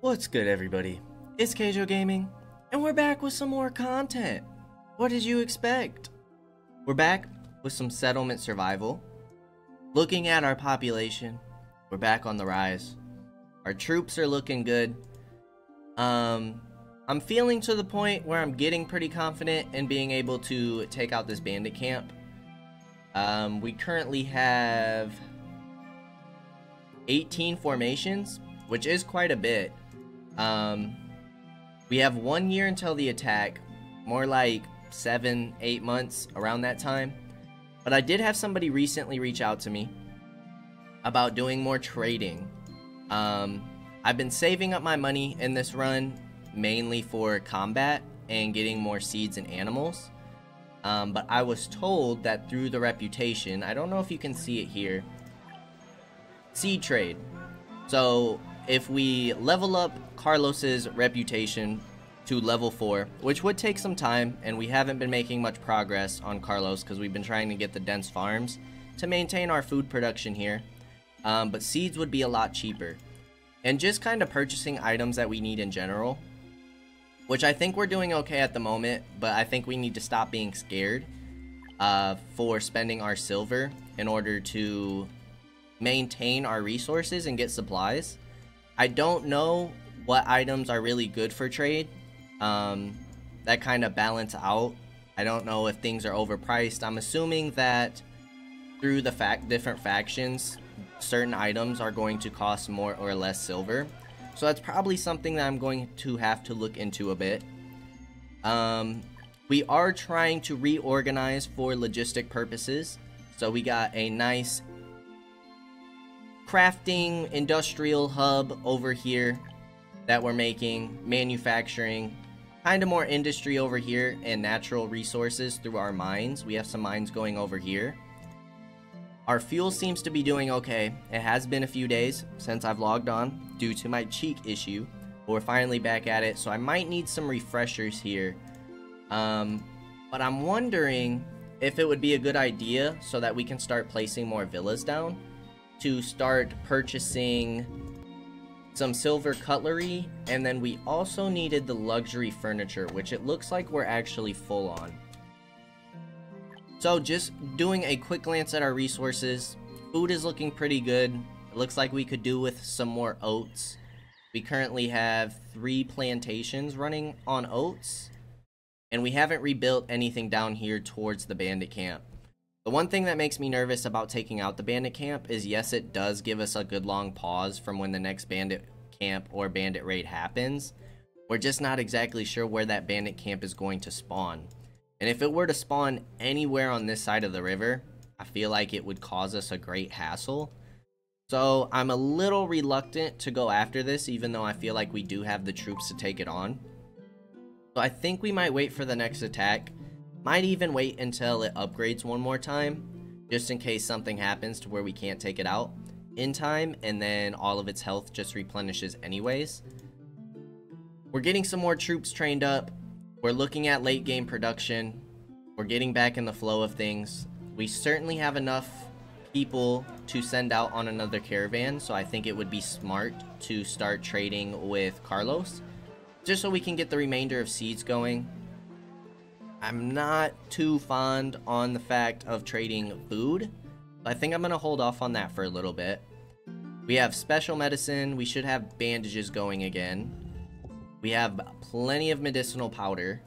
What's good, everybody? It's Kaige-O Gaming, and we're back with some more content. What did you expect? We're back with some settlement survival. Looking at our population, we're back on the rise. Our troops are looking good. I'm feeling to the point where I'm getting pretty confident in being able to take out this bandit camp. We currently have 18 formations, which is quite a bit. We have 1 year until the attack, more like 7-8 months, around that time. But I did have somebody recently reach out to me about doing more trading. I've been saving up my money in this run mainly for combat and getting more seeds and animals. But I was told that through the reputation, I don't know if you can see it here, seed trade. So if we level up Carlos's reputation to level 4, which would take some time, and we haven't been making much progress on Carlos because we've been trying to get the dense farms to maintain our food production here, but seeds would be a lot cheaper. And just kind of purchasing items that we need in general, which I think we're doing okay at the moment, but I think we need to stop being scared for spending our silver in order to maintain our resources and get supplies. I don't know what items are really good for trade that kind of balance out. I don't know if things are overpriced. I'm assuming that through the different factions, certain items are going to cost more or less silver. So that's probably something that I'm going to have to look into a bit. We are trying to reorganize for logistic purposes. So we got a nice crafting industrial hub over here that we're making, manufacturing, kind of more industry over here, and natural resources through our mines. We have some mines going over here. Our fuel seems to be doing okay. It has been a few days since I've logged on due to my cheek issue, but we're finally back at it, so I might need some refreshers here. But I'm wondering if it would be a good idea so that we can start placing more villas down, to start purchasing some silver cutlery, and then we also needed the luxury furniture, which it looks like we're actually full on. So just doing a quick glance at our resources, food is looking pretty good. It looks like we could do with some more oats. We currently have 3 plantations running on oats, and we haven't rebuilt anything down here towards the bandit camp. The one thing that makes me nervous about taking out the bandit camp is, yes, it does give us a good long pause from when the next bandit camp or bandit raid happens. We're just not exactly sure where that bandit camp is going to spawn. And if it were to spawn anywhere on this side of the river, I feel like it would cause us a great hassle. So I'm a little reluctant to go after this, even though I feel like we do have the troops to take it on. So I think we might wait for the next attack. Might even wait until it upgrades one more time, just in case something happens to where we can't take it out in time, and then all of its health just replenishes anyways. We're getting some more troops trained up. We're looking at late game production. We're getting back in the flow of things. We certainly have enough people to send out on another caravan, so I think it would be smart to start trading with Carlos, just so we can get the remainder of seeds going. I'm not too fond on the fact of trading food. I think I'm going to hold off on that for a little bit. We have special medicine. We should have bandages going again. We have plenty of medicinal powder.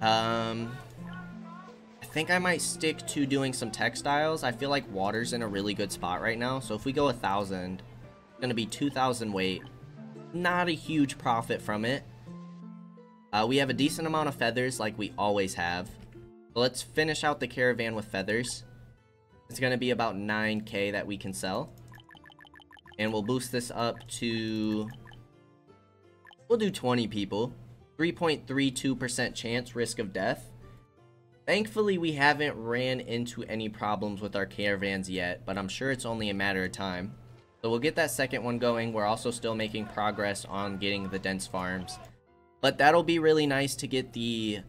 I think I might stick to doing some textiles. I feel like water's in a really good spot right now. So if we go 1,000, it's going to be 2,000 weight. Not a huge profit from it. We have a decent amount of feathers like we always have. So let's finish out the caravan with feathers. It's going to be about 9k that we can sell. And we'll boost this up to... we'll do 20 people. 3.32% chance risk of death. Thankfully, we haven't ran into any problems with our caravans yet, but I'm sure it's only a matter of time. So we'll get that second one going. We're also still making progress on getting the dense farms. But that'll be really nice to get the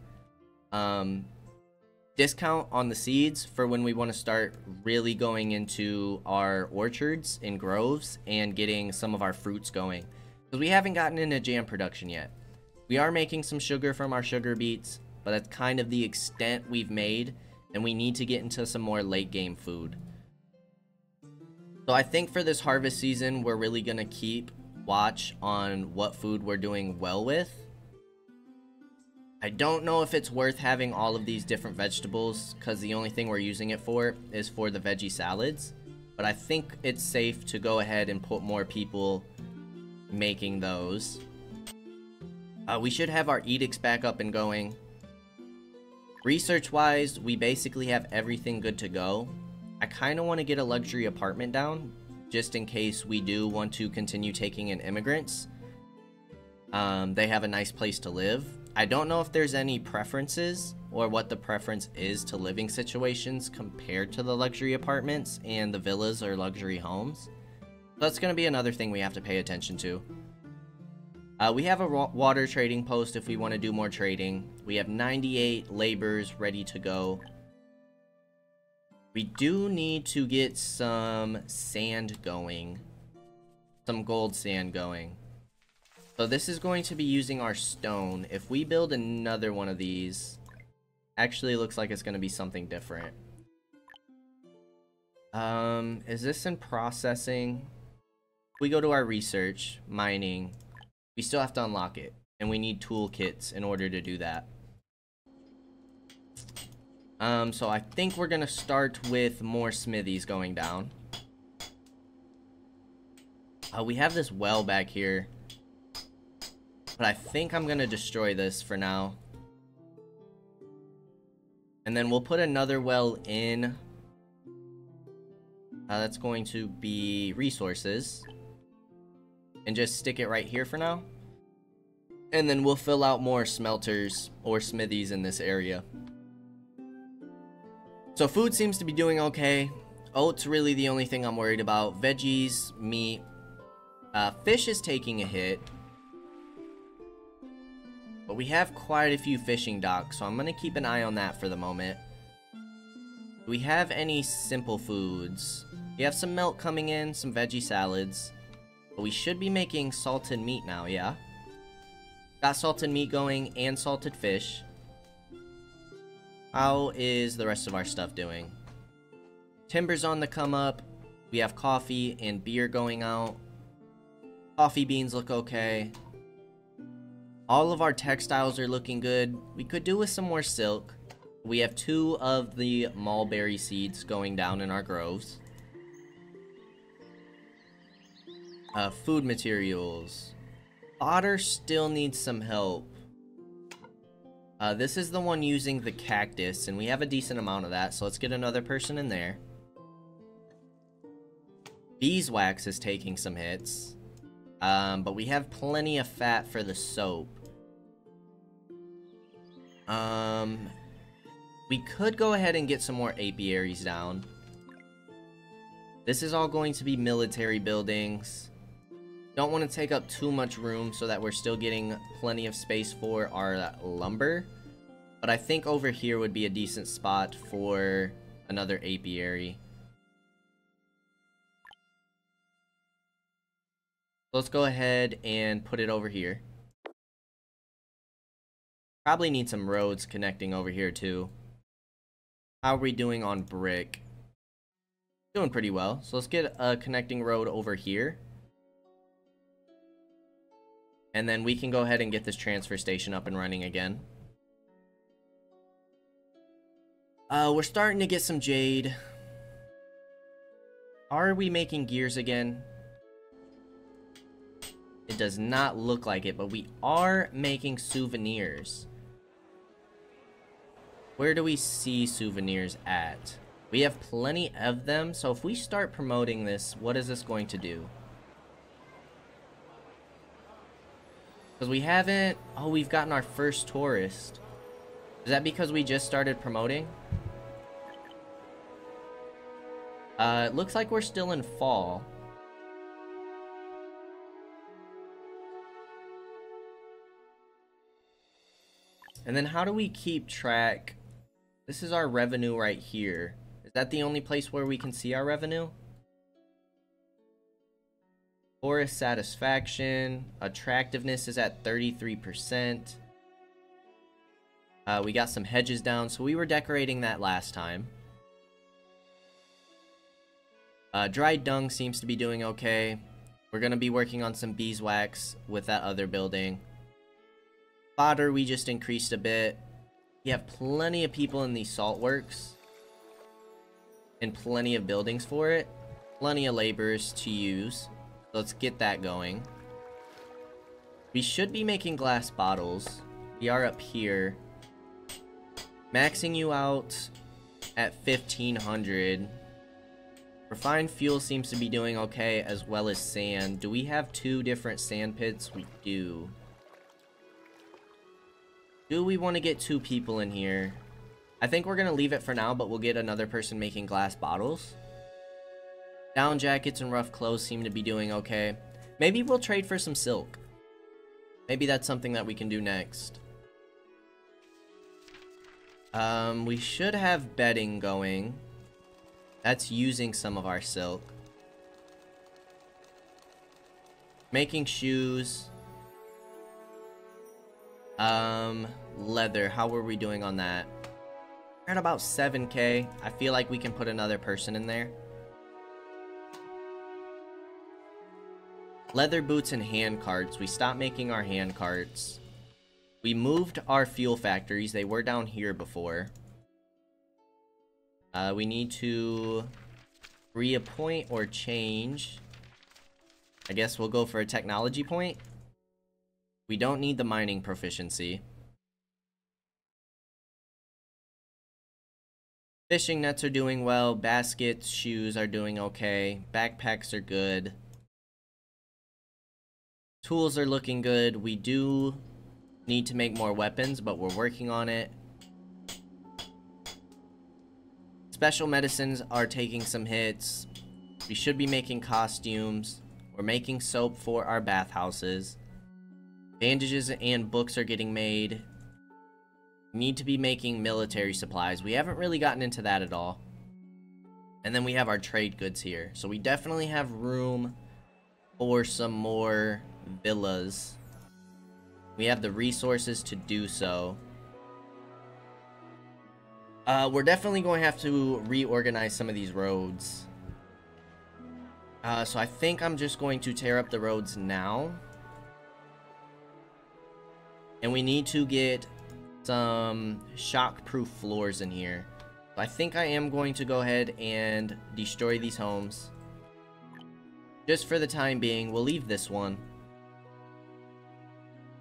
discount on the seeds for when we want to start really going into our orchards and groves and getting some of our fruits going. Because we haven't gotten into jam production yet. We are making some sugar from our sugar beets, but that's kind of the extent we've made, and we need to get into some more late game food. So I think for this harvest season, we're really going to keep watch on what food we're doing well with. I don't know if it's worth having all of these different vegetables because the only thing we're using it for is for the veggie salads. But I think it's safe to go ahead and put more people making those. We should have our edicts back up and going. Research-wise, we basically have everything good to go. I kind of want to get a luxury apartment down just in case we do want to continue taking in immigrants. They have a nice place to live. I don't know if there's any preferences or what the preference is to living situations compared to the luxury apartments and the villas or luxury homes. So that's going to be another thing we have to pay attention to. We have a water trading post if we want to do more trading. We have 98 laborers ready to go. We do need to get some sand going. Some gold sand going. So this is going to be using our stone. If we build another one of these, actually looks like it's going to be something different. Is this in processing? If we go to our research, mining, we still have to unlock it. And we need toolkits in order to do that. So I think we're going to start with more smithies going down. We have this well back here. But I think I'm going to destroy this for now. And then we'll put another well in. That's going to be resources. And just stick it right here for now. And then we'll fill out more smelters or smithies in this area. So food seems to be doing okay. Oat's really the only thing I'm worried about. Veggies, meat. Fish is taking a hit. But we have quite a few fishing docks, so I'm going to keep an eye on that for the moment. Do we have any simple foods? We have some milk coming in, some veggie salads. But we should be making salted meat now, yeah? Got salted meat going and salted fish. How is the rest of our stuff doing? Timber's on the come up. We have coffee and beer going out. Coffee beans look okay. All of our textiles are looking good. We could do with some more silk. We have 2 of the mulberry seeds going down in our groves. Food materials. Fodder still needs some help. This is the one using the cactus, and we have a decent amount of that, so let's get another person in there. Beeswax is taking some hits. But we have plenty of fat for the soap. We could go ahead and get some more apiaries down. This is all going to be military buildings. Don't want to take up too much room so that we're still getting plenty of space for our lumber. But I think over here would be a decent spot for another apiary. Let's go ahead and put it over here. Probably need some roads connecting over here too. How are we doing on brick? Doing pretty well. So let's get a connecting road over here. And then we can go ahead and get this transfer station up and running again. We're starting to get some jade. Are we making gears again? It does not look like it, but we are making souvenirs. Where do we see souvenirs at? We have plenty of them, so if we start promoting this, what is this going to do? Because we haven't... Oh, we've gotten our first tourist. Is that because we just started promoting? It looks like we're still in fall. And then how do we keep track This is our revenue right here. Is that the only place where we can see our revenue? Forest satisfaction. Attractiveness is at 33%. We got some hedges down, so we were decorating that last time. Dried dung seems to be doing okay. We're going to be working on some beeswax with that other building. Fodder we just increased a bit. We have plenty of people in these salt works. And plenty of buildings for it. Plenty of laborers to use. Let's get that going. We should be making glass bottles. We are up here. Maxing you out at 1500. Refined fuel seems to be doing okay, as well as sand. Do we have 2 different sand pits? We do. Do we want to get 2 people in here? I think we're going to leave it for now, but we'll get another person making glass bottles. Down jackets and rough clothes seem to be doing okay. Maybe we'll trade for some silk. Maybe that's something that we can do next. We should have bedding going. That's using some of our silk. Making shoes. Leather. How were we doing on that? We're at about 7k. I feel like we can put another person in there. Leather boots and hand carts. We stopped making our hand carts. We moved our fuel factories. They were down here before. We need to reappoint or change. I guess we'll go for a technology point. We don't need the mining proficiency. Fishing nets are doing well. Baskets, shoes are doing okay. Backpacks are good. Tools are looking good. We do need to make more weapons, but we're working on it. Special medicines are taking some hits. We should be making costumes. We're making soap for our bathhouses. Bandages and books are getting made. We need to be making military supplies. We haven't really gotten into that at all. And then we have our trade goods here. So we definitely have room for some more villas. We have the resources to do so. We're definitely going to have to reorganize some of these roads. So I think I'm just going to tear up the roads now. And we need to get some shock-proof floors in here. So I think I am going to go ahead and destroy these homes. Just for the time being, we'll leave this one.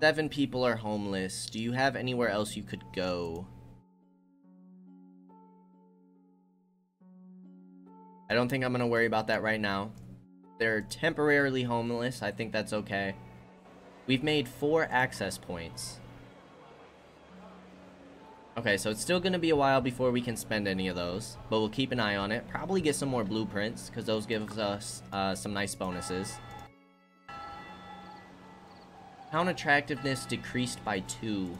7 people are homeless. Do you have anywhere else you could go? I don't think I'm going to worry about that right now. They're temporarily homeless. I think that's okay. We've made 4 access points. Okay, so it's still going to be a while before we can spend any of those. But we'll keep an eye on it. Probably get some more blueprints, because those give us some nice bonuses. Town attractiveness decreased by 2.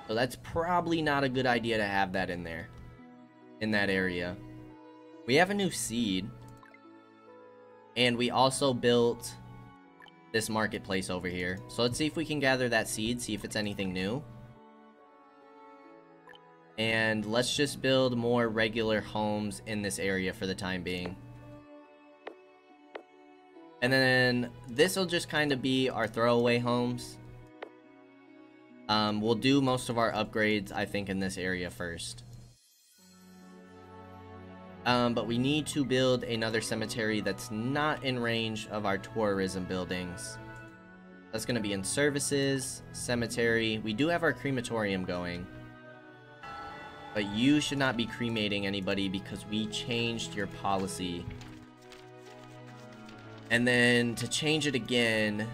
So that's probably not a good idea to have that in there. In that area. We have a new seed. And we also built this marketplace over here. So let's see if we can gather that seed, see if it's anything new. And let's just build more regular homes in this area for the time being. And then this will just kind of be our throwaway homes. We'll do most of our upgrades, I think, in this area first. But we need to build another cemetery that's not in range of our tourism buildings. That's going to be in services, cemetery. We do have our crematorium going. But you should not be cremating anybody because we changed your policy. And then to change it again,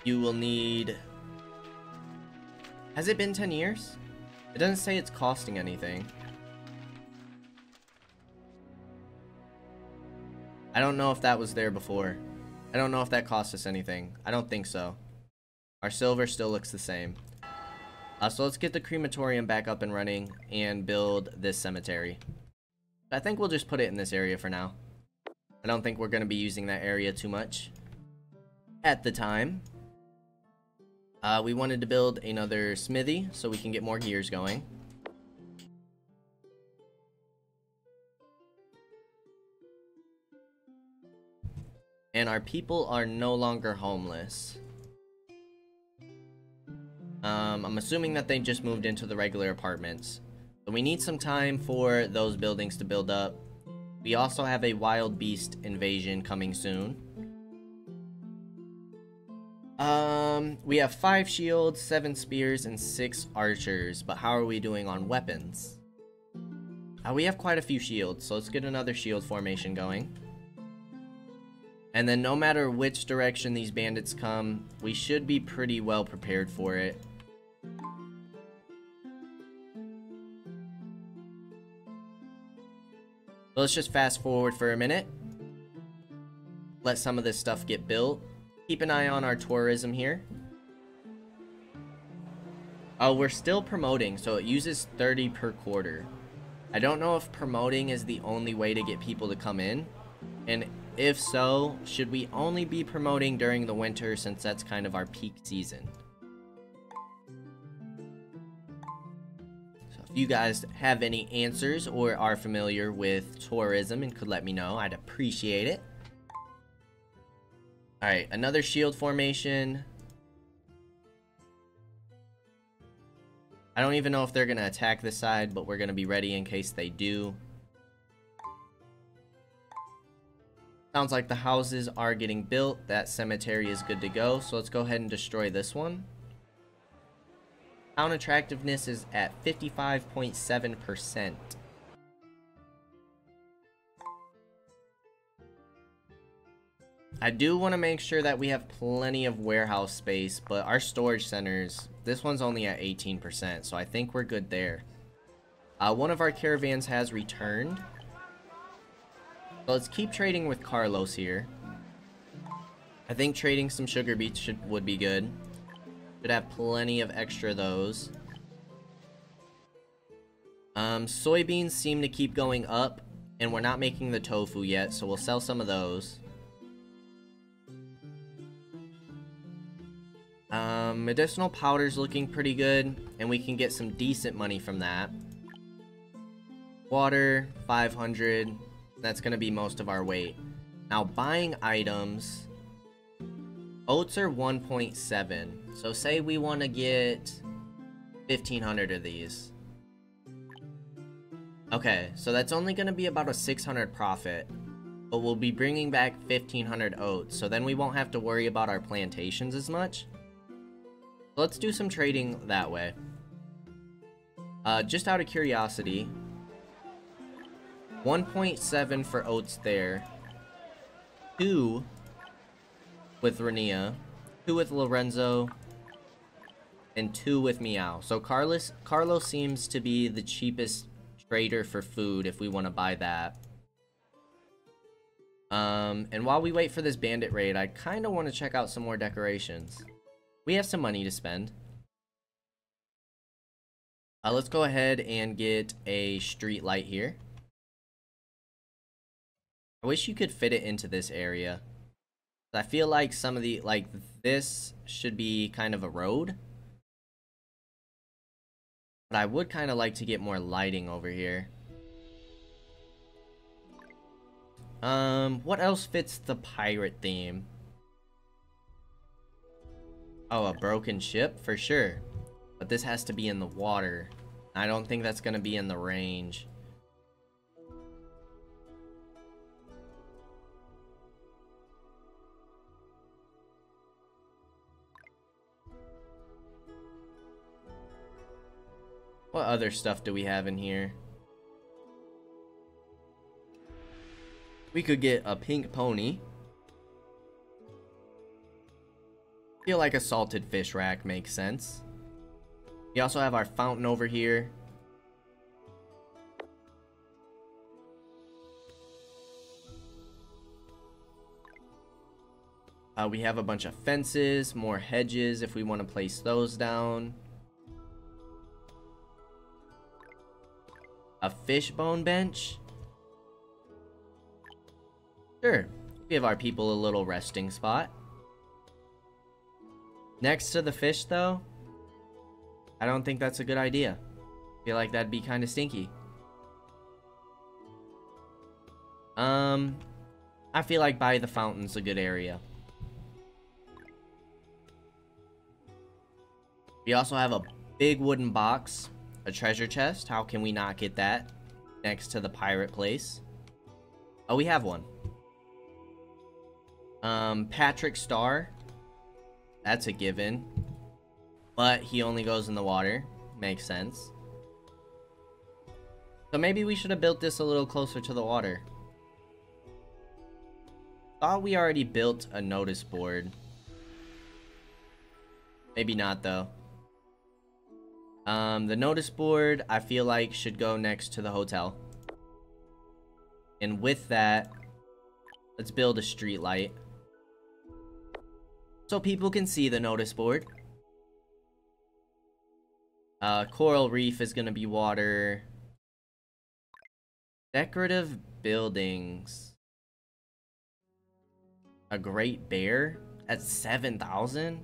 you will need... Has it been 10 years? It doesn't say it's costing anything. I don't know if that was there before. I don't know if that cost us anything. I don't think so. Our silver still looks the same. So let's get the crematorium back up and running and build this cemetery. I think we'll just put it in this area for now. I don't think we're going to be using that area too much at the time. We wanted to build another smithy so we can get more gears going. And our people are no longer homeless. I'm assuming that they just moved into the regular apartments. So we need some time for those buildings to build up. We also have a wild beast invasion coming soon. We have 5 shields, 7 spears, and 6 archers. But how are we doing on weapons? We have quite a few shields, so let's get another shield formation going. And then no matter which direction these bandits come, we should be pretty well prepared for it. So let's just fast forward for a minute. Let some of this stuff get built. Keep an eye on our tourism here. Oh, we're still promoting, so it uses 30 per quarter. I don't know if promoting is the only way to get people to come in. And if so, should we only be promoting during the winter since that's kind of our peak season? So if you guys have any answers or are familiar with tourism and could let me know, I'd appreciate it. Alright, another shield formation. I don't even know if they're going to attack this side, but we're going to be ready in case they do. Sounds like the houses are getting built. That cemetery is good to go. So let's go ahead and destroy this one. Town attractiveness is at 55.7%. I do want to make sure that we have plenty of warehouse space, but our storage centers, this one's only at 18%, so I think we're good there. One of our caravans has returned. So let's keep trading with Carlos here. I think trading some sugar beets would be good. Should have plenty of extra of those. Soybeans seem to keep going up, and we're not making the tofu yet, so we'll sell some of those. Medicinal powder's looking pretty good, and we can get some decent money from that. Water, 500. That's going to be most of our weight. Now, buying items. Oats are 1.7. So, say we want to get 1,500 of these. Okay, so that's only going to be about a 600 profit. But we'll be bringing back 1,500 oats. So then we won't have to worry about our plantations as much. Let's do some trading that way. Just out of curiosity. 1.7 for oats there. 2 with Rania. 2 with Lorenzo. And 2 with Meow. So Carlos seems to be the cheapest trader for food if we want to buy that. And while we wait for this bandit raid, I kind of want to check out some more decorations. We have some money to spend. Let's go ahead and get a street light here. I wish you could fit it into this area. I feel like some of the, like, this should be kind of a road. But I would kind of like to get more lighting over here. What else fits the pirate theme? Oh, a broken ship? For sure. But this has to be in the water. I don't think that's going to be in the range. What other stuff do we have in here? We could get a pink pony. Feel like a salted fish rack makes sense. We also have our fountain over here. We have a bunch of fences, more hedges if we want to place those down. A fishbone bench? Sure. Give our people a little resting spot. Next to the fish, though, I don't think that's a good idea. I feel like that'd be kind of stinky. I feel like by the fountain's a good area. We also have a big wooden box, a treasure chest. How can we not get that next to the pirate place? Oh, we have one. Patrick Star. That's a given. But he only goes in the water. Makes sense. So maybe we should have built this a little closer to the water. Thought we already built a notice board. Maybe not, though. The notice board, I feel like, should go next to the hotel. And with that, let's build a street light. So people can see the notice board. Coral reef is gonna be water. Decorative buildings. A great bear at 7,000?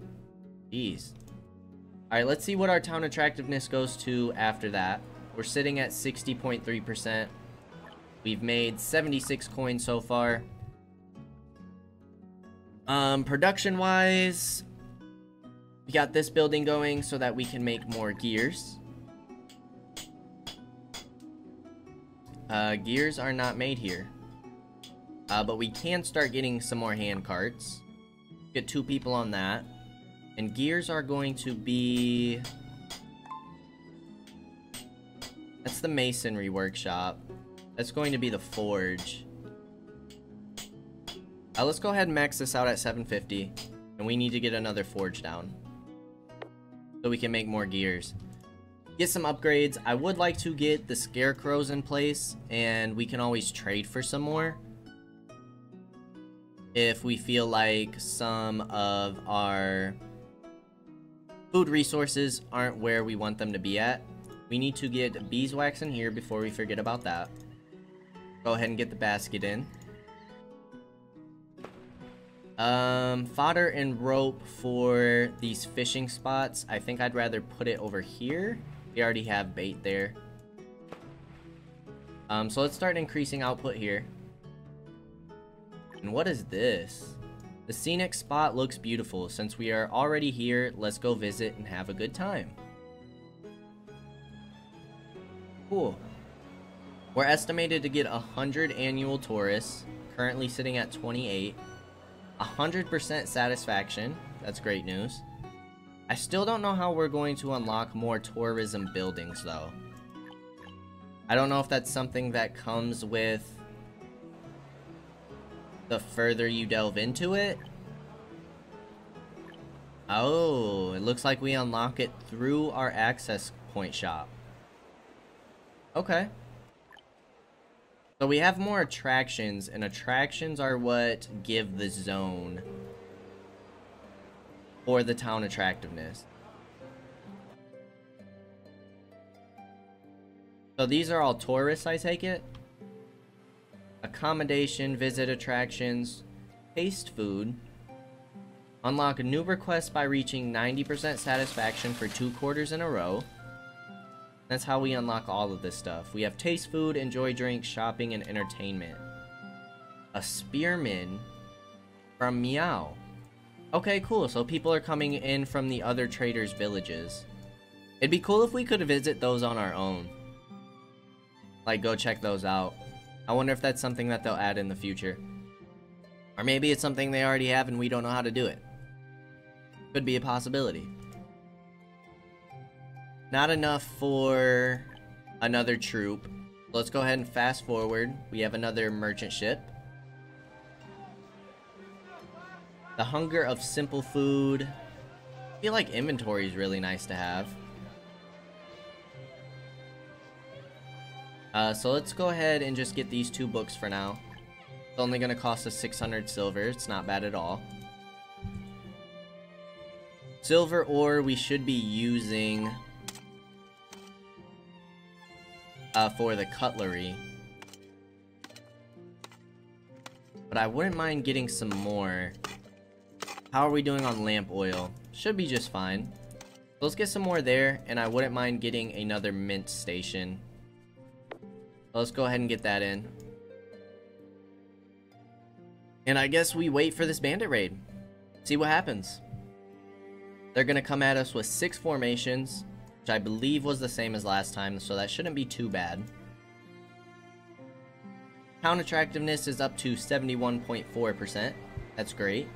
Jeez. Alright, let's see what our town attractiveness goes to after that. We're sitting at 60.3%. We've made 76 coins so far. Production-wise, we got this building going so that we can make more gears. Gears are not made here. But we can start getting some more hand carts. Get 2 people on that. And gears are going to be... That's the masonry workshop. That's going to be the forge. Let's go ahead and max this out at 750. And we need to get another forge down, so we can make more gears. Get some upgrades. I would like to get the scarecrows in place, and we can always trade for some more if we feel like some of our food resources aren't where we want them to be at. We need to get beeswax in here before we forget about that. Go ahead and get the basket in. Fodder and rope for these fishing spots. I think I'd rather put it over here. We already have bait there. So let's start increasing output here. And what is this? The scenic spot looks beautiful. Since we are already here, let's go visit and have a good time. Cool. We're estimated to get 100 annual tourists. Currently sitting at 28. 100% satisfaction. That's great news. I still don't know how we're going to unlock more tourism buildings, though. I don't know if that's something that comes with the further you delve into it. Oh, it looks like we unlock it through our access point shop. Okay. So we have more attractions, and attractions are what give the zone for the town attractiveness. So these are all tourists, I take it? Accommodation, visit attractions, taste food. Unlock a new request by reaching 90% satisfaction for 2 quarters in a row. That's how we unlock all of this stuff. We have taste food, enjoy drinks, shopping, and entertainment. A spearman from Meow. Okay, cool. So people are coming in from the other traders' villages. It'd be cool if we could visit those on our own. Like, go check those out. I wonder if that's something that they'll add in the future. Or maybe it's something they already have and we don't know how to do it. Could be a possibility. Not enough for another troop. Let's go ahead and fast forward. We have another merchant ship. The hunger of simple food. I feel like inventory is really nice to have. So let's go ahead and just get these 2 books for now. It's only going to cost us 600 silver. It's not bad at all. Silver ore we should be using for the cutlery. But I wouldn't mind getting some more. How are we doing on lamp oil? Should be just fine. Let's get some more there, and I wouldn't mind getting another mint station. Let's go ahead and get that in. And I guess we wait for this bandit raid. See what happens. They're gonna come at us with 6 formations, which I believe was the same as last time, so that shouldn't be too bad. Town attractiveness is up to 71.4%. That's great.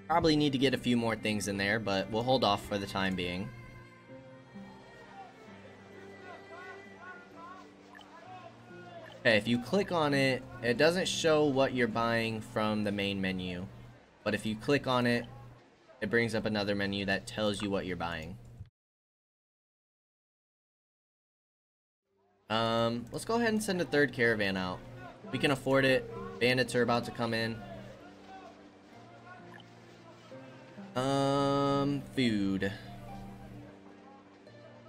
Probably need to get a few more things in there, but we'll hold off for the time being. Okay, if you click on it, it doesn't show what you're buying from the main menu. But if you click on it, it brings up another menu that tells you what you're buying. Let's go ahead and send a 3rd caravan out. We can afford it. Bandits are about to come in. Food.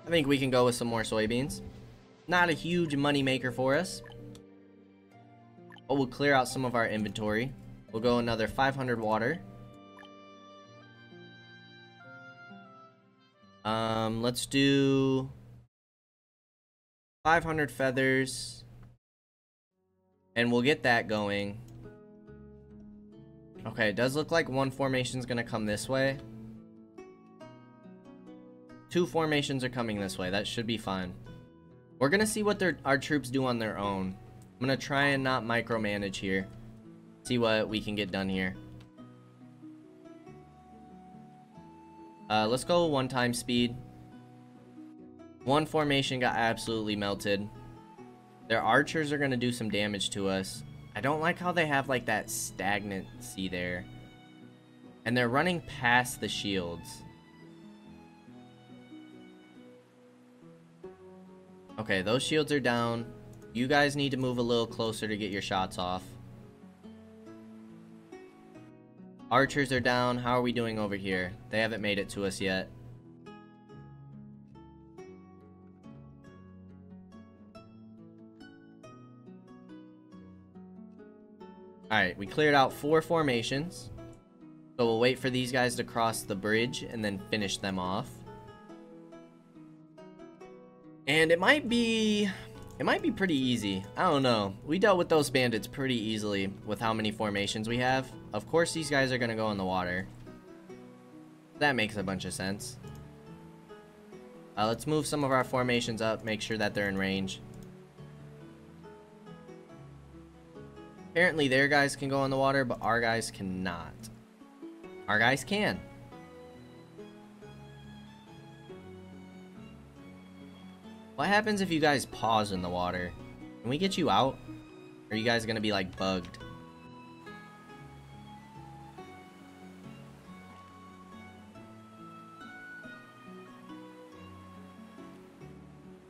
I think we can go with some more soybeans. Not a huge money maker for us. But we'll clear out some of our inventory. We'll go another 500 water. Let's do 500 feathers. And we'll get that going. Okay, it does look like 1 formation's gonna come this way. 2 formations are coming this way. That should be fine. We're gonna see what our troops do on their own. I'm gonna try and not micromanage here. See what we can get done here. Let's go 1 time speed. 1 formation got absolutely melted. Their archers are gonna do some damage to us. I don't like how they have like that stagnancy there. And they're running past the shields. Okay, those shields are down. You guys need to move a little closer to get your shots off. Archers are down. How are we doing over here? They haven't made it to us yet. Alright, we cleared out 4 formations. So we'll wait for these guys to cross the bridge and then finish them off. And it might be pretty easy. I don't know. We dealt with those bandits pretty easily with how many formations we have. Of course these guys are gonna go in the water. That makes a bunch of sense. Let's move some of our formations up, make sure that they're in range. Apparently their guys can go in the water, but our guys cannot. Our guys can. What happens if you guys pause in the water? Can we get you out? Or are you guys gonna be like bugged?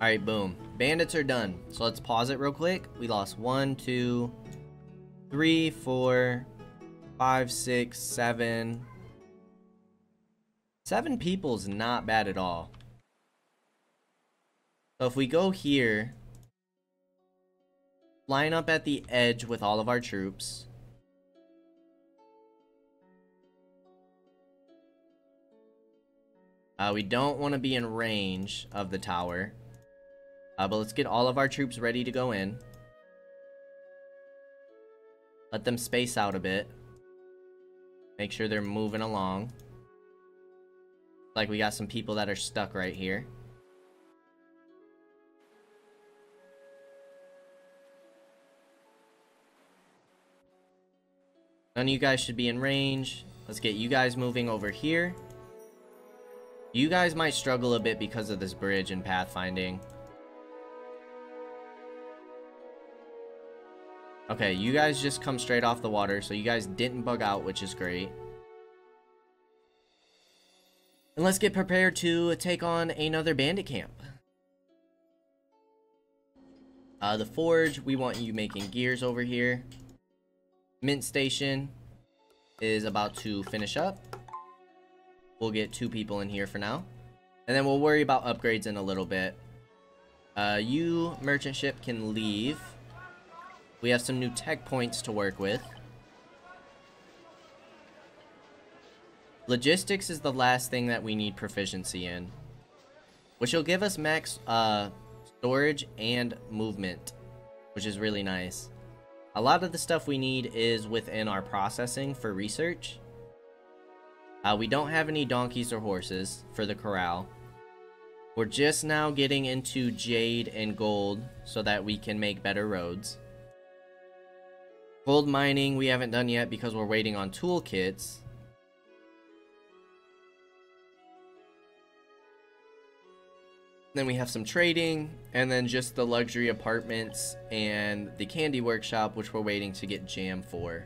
Alright, boom. Bandits are done. So let's pause it real quick. We lost 1, 2, 3, 4, 5, 6, 7. 7 people's not bad at all. So if we go here, line up at the edge with all of our troops. We don't want to be in range of the tower. But let's get all of our troops ready to go in. Let them space out a bit. Make sure they're moving along. Like we got some people that are stuck right here. None of you guys should be in range. Let's get you guys moving over here. You guys might struggle a bit because of this bridge and pathfinding. Okay, you guys just come straight off the water, so you guys didn't bug out, which is great. And let's get prepared to take on another bandit camp. The forge, we want you making gears over here. Mint station is about to finish up. We'll get 2 people in here for now. And then we'll worry about upgrades in a little bit. You, merchant ship, can leave. We have some new tech points to work with. Logistics is the last thing that we need proficiency in, which will give us max storage and movement, which is really nice. A lot of the stuff we need is within our processing for research. We don't have any donkeys or horses for the corral. We're just now getting into jade and gold so that we can make better roads. Gold mining we haven't done yet because we're waiting on toolkits. Then we have some trading, and then just the luxury apartments and the candy workshop, which we're waiting to get jam for.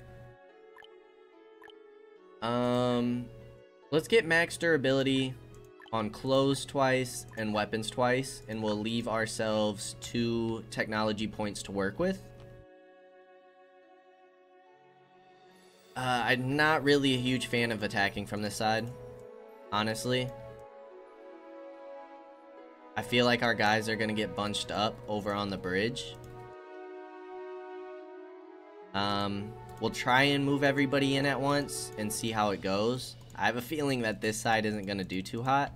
Let's get max durability on clothes twice and weapons twice, and we'll leave ourselves 2 technology points to work with. I'm not really a huge fan of attacking from this side, honestly. I feel like our guys are gonna get bunched up over on the bridge. We'll try and move everybody in at once and see how it goes. I have a feeling that this side isn't gonna do too hot.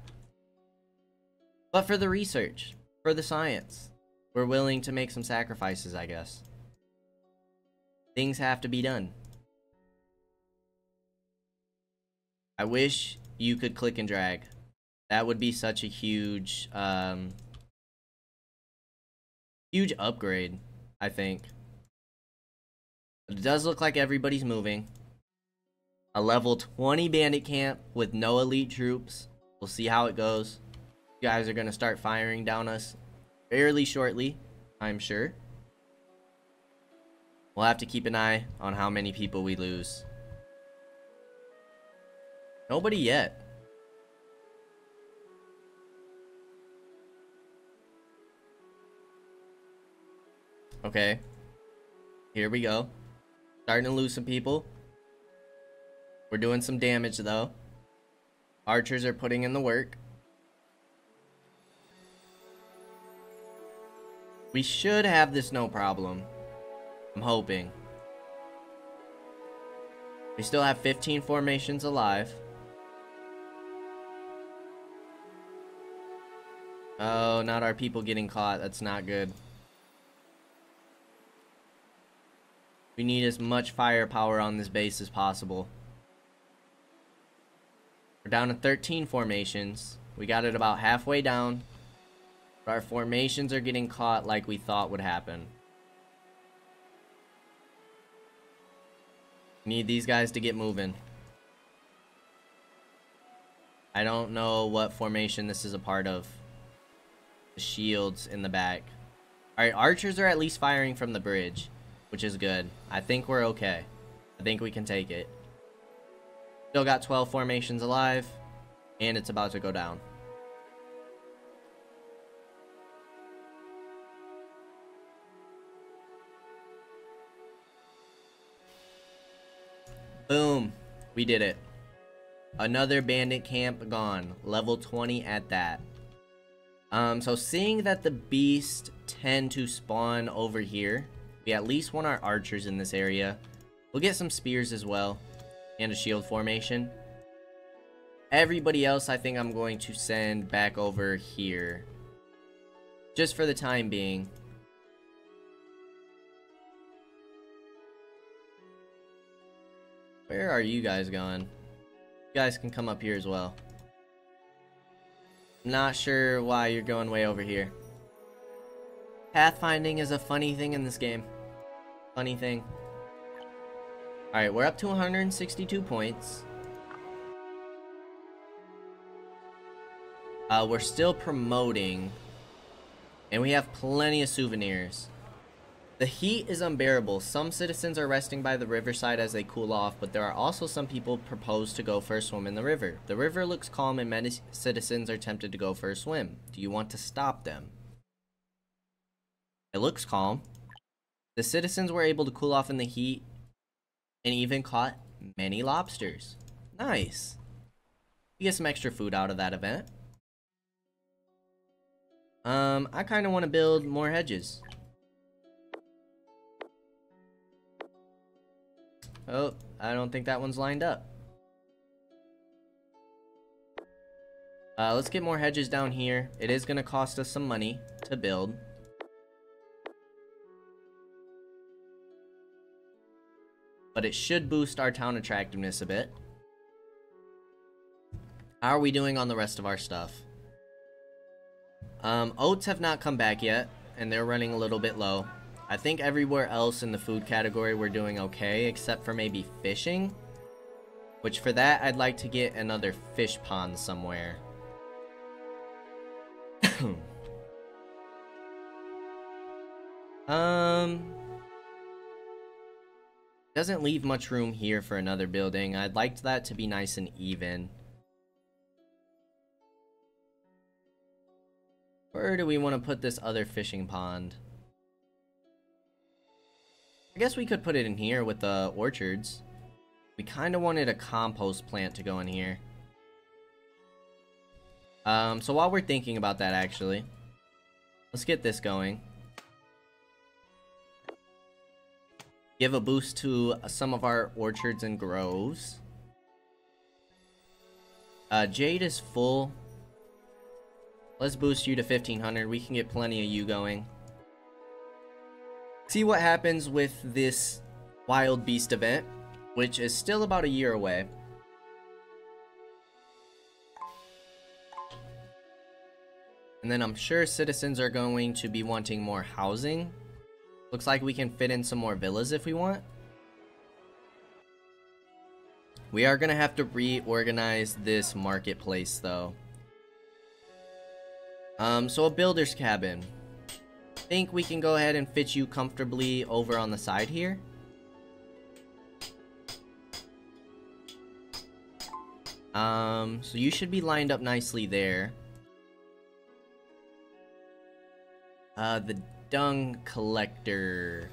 But for the research, for the science, we're willing to make some sacrifices, I guess. Things have to be done. I wish you could click and drag. That would be such a huge, huge upgrade, I think. But it does look like everybody's moving. A level 20 bandit camp with no elite troops. We'll see how it goes. You guys are going to start firing down us fairly shortly, I'm sure. We'll have to keep an eye on how many people we lose. Nobody yet. Okay. Here we go. Starting to lose some people. We're doing some damage though. Archers are putting in the work. We should have this no problem. I'm hoping. We still have 15 formations alive. Oh, not our people getting caught. That's not good. We need as much firepower on this base as possible. We're down to 13 formations. We got it about halfway down. But our formations are getting caught like we thought would happen. We need these guys to get moving. I don't know what formation this is a part of. The shields in the back. Alright, archers are at least firing from the bridge, which is good. I think we're okay. I think we can take it. Still got 12 formations alive, and it's about to go down. Boom. We did it. Another bandit camp gone. Level 20 at that. So seeing that the beasts tend to spawn over here, we at least want our archers in this area. We'll get some spears as well, and a shield formation. Everybody else I think I'm going to send back over here, just for the time being. Where are you guys going? You guys can come up here as well. Not sure why you're going way over here. Pathfinding is a funny thing in this game. Funny thing. Alright, we're up to 162 points. We're still promoting. And we have plenty of souvenirs. The heat is unbearable. Some citizens are resting by the riverside as they cool off, but there are also some people propose to go for a swim in the river. The river looks calm and many citizens are tempted to go for a swim. Do you want to stop them? It looks calm. The citizens were able to cool off in the heat and even caught many lobsters. Nice. We get some extra food out of that event. I kind of want to build more hedges. Oh, I don't think that one's lined up. Let's get more hedges down here. It is going to cost us some money to build. But it should boost our town attractiveness a bit. How are we doing on the rest of our stuff? Oats have not come back yet, and they're running a little bit low. I think everywhere else in the food category we're doing okay, except for maybe fishing. Which for that, I'd like to get another fish pond somewhere. Doesn't leave much room here for another building. I'd like that to be nice and even. Where do we want to put this other fishing pond? I guess we could put it in here with the orchards. We kind of wanted a compost plant to go in here. So while we're thinking about that, actually, let's get this going. Give a boost to some of our orchards and groves. Jade is full. Let's boost you to 1500. We can get plenty of you going. See what happens with this wild beast event, which is still about a year away. And then I'm sure citizens are going to be wanting more housing. Looks like we can fit in some more villas if we want. We are going to have to reorganize this marketplace though. So a builder's cabin. Think we can go ahead and fit you comfortably over on the side here. So you should be lined up nicely there. The dung collector.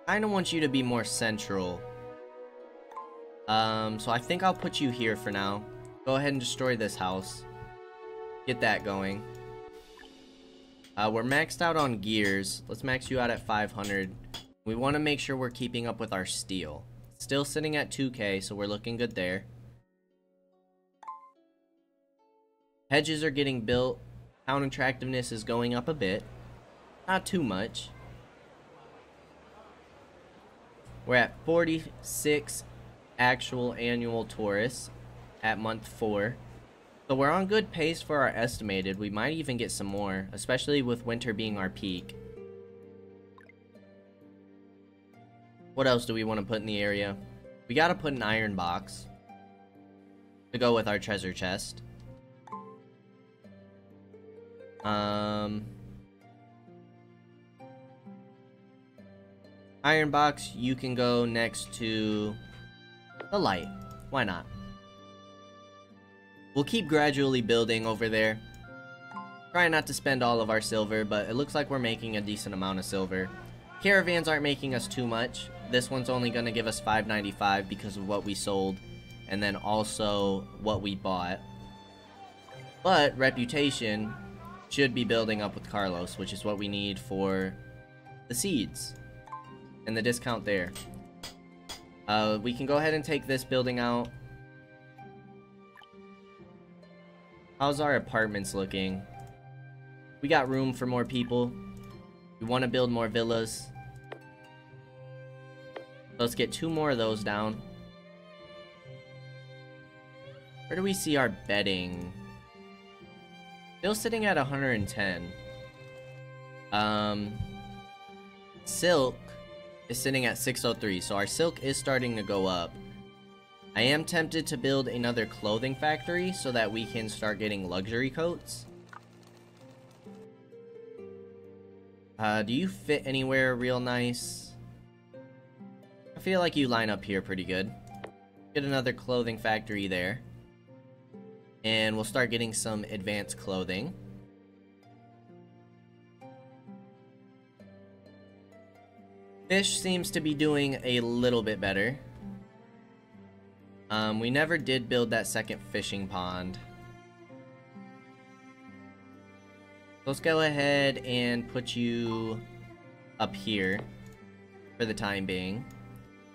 Kinda want you to be more central. So I think I'll put you here for now. Go ahead and destroy this house. Get that going. We're maxed out on gears. Let's max you out at 500. We want to make sure we're keeping up with our steel. Still sitting at 2k, so we're looking good there. Hedges are getting built. Town attractiveness is going up a bit. Not too much. We're at 46 actual annual tourists at month 4. So we're on good pace for our estimated. We might even get some more, especially with winter being our peak. What else do we want to put in the area? We gotta put an iron box to go with our treasure chest. Iron box, you can go next to the light. Why not? We'll keep gradually building over there. Try not to spend all of our silver, but it looks like we're making a decent amount of silver. Caravans aren't making us too much. This one's only going to give us 595 because of what we sold, and then also what we bought. But reputation should be building up with Carlos, which is what we need for the seeds and the discount there. We can go ahead and take this building out. How's our apartments looking? We got room for more people. We want to build more villas. Let's get 2 more of those down. Where do we see our bedding? Still sitting at 110. Silk is sitting at 603, so our silk is starting to go up. I am tempted to build another clothing factory so that we can start getting luxury coats. Do you fit anywhere real nice? I feel like you line up here pretty good. Get another clothing factory there. And we'll start getting some advanced clothing. Fish seems to be doing a little bit better. We never did build that second fishing pond. Let's go ahead and put you up here for the time being.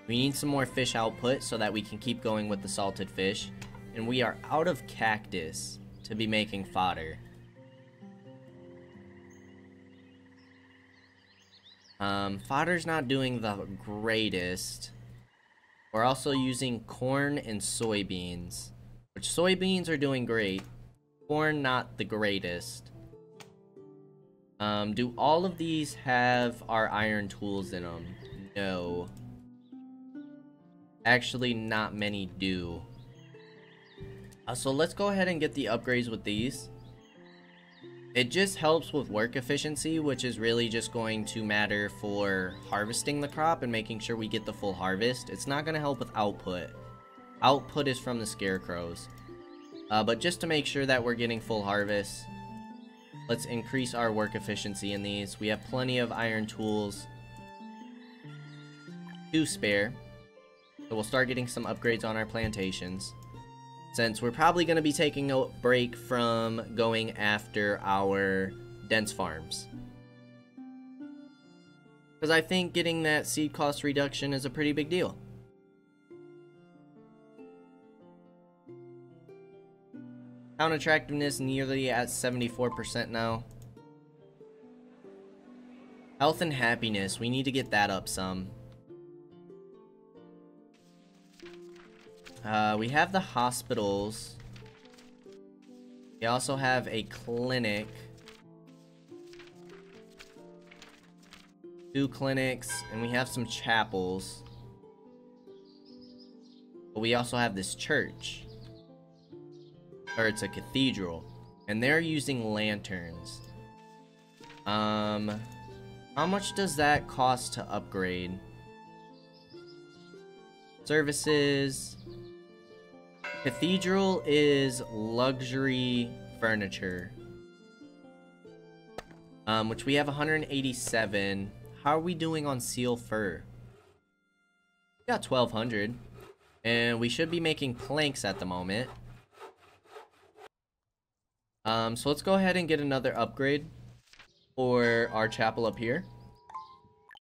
We need some more fish output so that we can keep going with the salted fish. And we are out of cactus to be making fodder. Fodder's not doing the greatest. We're also using corn and soybeans, which soybeans are doing great. Corn, not the greatest. Do all of these have our iron tools in them? No. Actually, not many do. So let's go ahead and get the upgrades with these. It just helps with work efficiency, which is really just going to matter for harvesting the crop and making sure we get the full harvest. It's not going to help with output. Output is from the scarecrows. But just to make sure that we're getting full harvest, let's increase our work efficiency in these. We have plenty of iron tools to spare. So we'll start getting some upgrades on our plantations, since we're probably going to be taking a break from going after our dense farms. Because I think getting that seed cost reduction is a pretty big deal. Town attractiveness nearly at 74% now. Health and happiness, we need to get that up some. We have the hospitals. We also have a clinic. 2 clinics, and we have some chapels. But we also have this church. Or it's a cathedral. And they're using lanterns. How much does that cost to upgrade? Services. Cathedral is luxury furniture. Which we have 187. How are we doing on seal fur? We got 1200. And we should be making planks at the moment. So let's go ahead and get another upgrade for our chapel up here,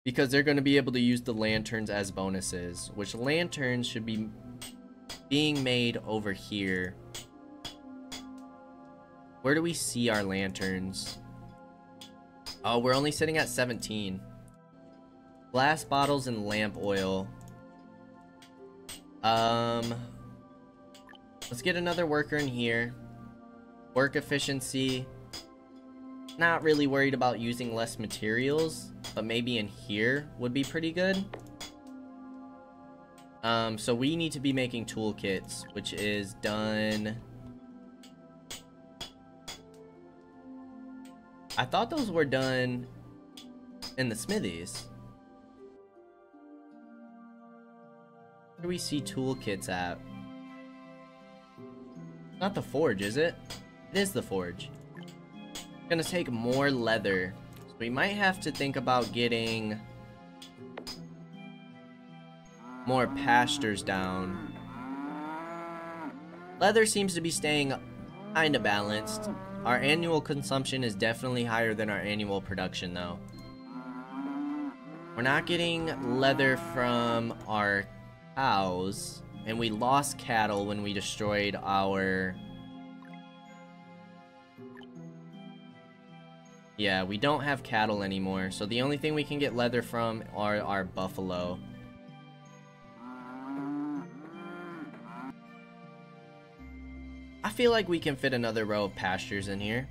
because they're going to be able to use the lanterns as bonuses, which lanterns should be being made over here. Where do we see our lanterns? Oh, we're only sitting at 17. Glass bottles and lamp oil. Let's get another worker in here. Work efficiency. Not really worried about using less materials, but maybe in here would be pretty good. So we need to be making toolkits, which is done. I thought those were done in the smithies. Where do we see toolkits at? Not the forge, is it? It is the forge. It's gonna take more leather, so we might have to think about getting more pastures down. Leather seems to be staying kinda balanced. Our annual consumption is definitely higher than our annual production though. We're not getting leather from our cows, and we lost cattle when we destroyed our... Yeah, we don't have cattle anymore, so the only thing we can get leather from are our buffalo. I feel like we can fit another row of pastures in here.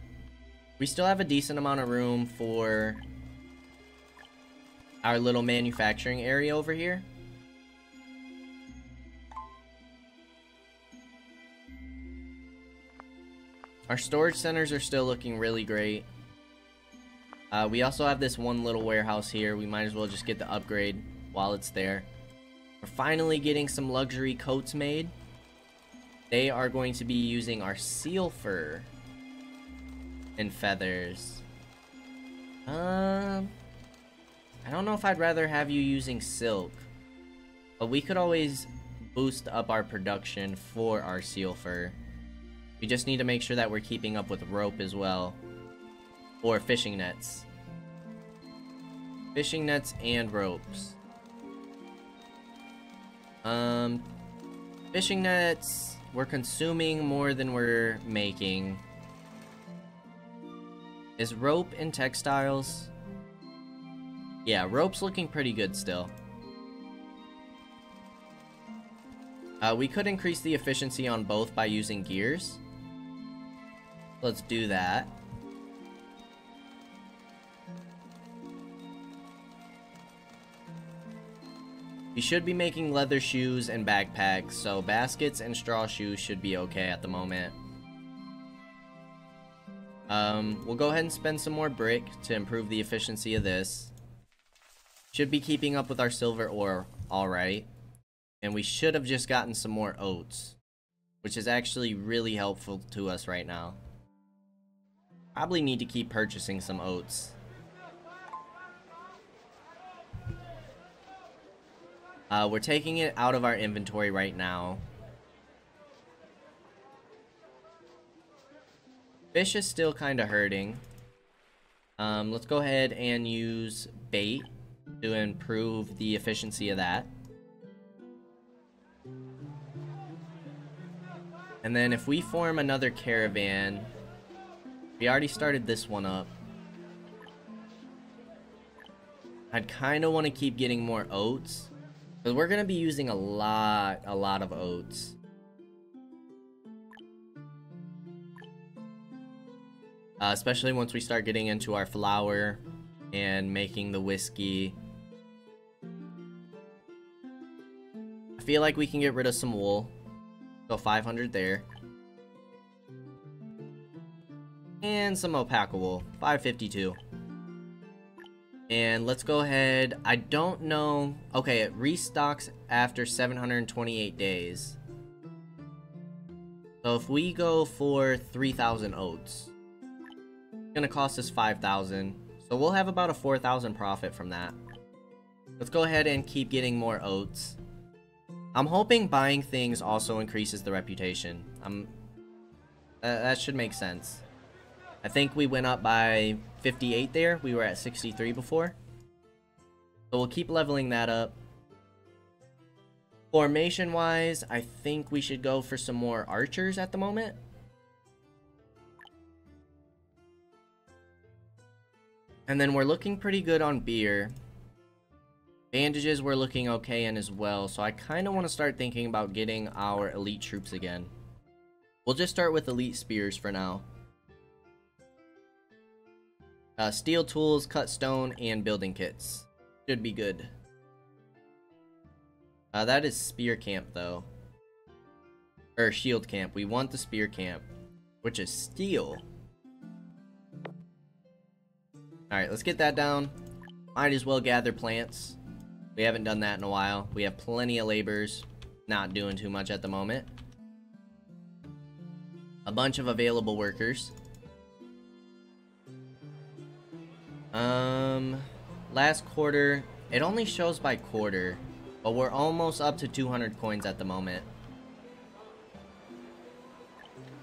We still have a decent amount of room for our little manufacturing area over here. Our storage centers are still looking really great. We also have this one little warehouse here. We might as well just get the upgrade while it's there. We're finally getting some luxury coats made. They are going to be using our seal fur and feathers. I don't know if I'd rather have you using silk, but we could always boost up our production for our seal fur. We just need to make sure that we're keeping up with rope as well. Or fishing nets. Fishing nets and ropes. Fishing nets, we're consuming more than we're making. Is rope and textiles? Yeah, rope's looking pretty good still. We could increase the efficiency on both by using gears. Let's do that. We should be making leather shoes and backpacks, so baskets and straw shoes should be okay at the moment. We'll go ahead and spend some more brick to improve the efficiency of this. Should be keeping up with our silver ore alright. And we should have just gotten some more oats, which is actually really helpful to us right now. Probably need to keep purchasing some oats. We're taking it out of our inventory right now. Fish is still kind of hurting. Let's go ahead and use bait to improve the efficiency of that. And then if we form another caravan, we already started this one up. I'd kind of want to keep getting more oats, because we're going to be using a lot of oats. Especially once we start getting into our flour and making the whiskey. I feel like we can get rid of some wool. So 500 there. And some alpaca wool, 552. And let's go ahead, I don't know, okay, it restocks after 728 days. So if we go for 3,000 oats, it's gonna cost us 5,000. So we'll have about a 4,000 profit from that. Let's go ahead and keep getting more oats. I'm hoping buying things also increases the reputation. That should make sense. I think we went up by 58 there. We were at 63 before. So we'll keep leveling that up. Formation-wise, I think we should go for some more archers at the moment. And then we're looking pretty good on beer. Bandages we're looking okay in as well, so I kind of want to start thinking about getting our elite troops again. We'll just start with elite spears for now. Steel tools, cut stone, and building kits. Should be good. That is spear camp though. Or shield camp. We want the spear camp, which is steel. Alright, let's get that down. Might as well gather plants. We haven't done that in a while. We have plenty of laborers. Not doing too much at the moment. A bunch of available workers. Last quarter. It only shows by quarter. But we're almost up to 200 coins at the moment.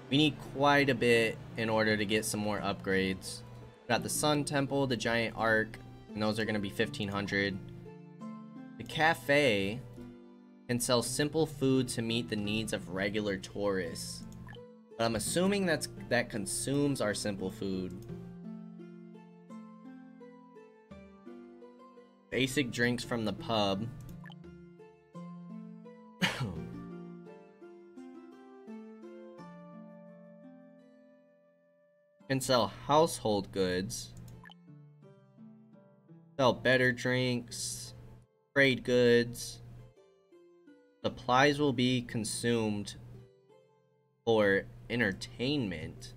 We need quite a bit in order to get some more upgrades. Got the Sun Temple, the Giant Arc, and those are going to be 1,500. The cafe can sell simple food to meet the needs of regular tourists. But I'm assuming that consumes our simple food. Basic drinks from the pub. Can sell household goods. Sell better drinks. Trade goods. Supplies will be consumed for entertainment.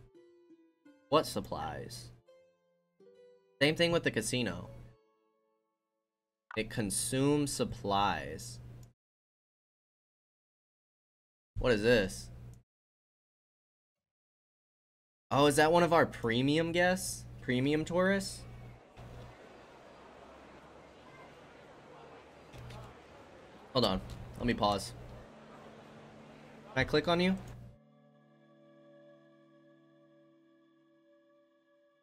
What supplies? Same thing with the casino. It consumes supplies. What is this? Oh, is that one of our premium guests? Premium tourists? Hold on. Let me pause. I click on you?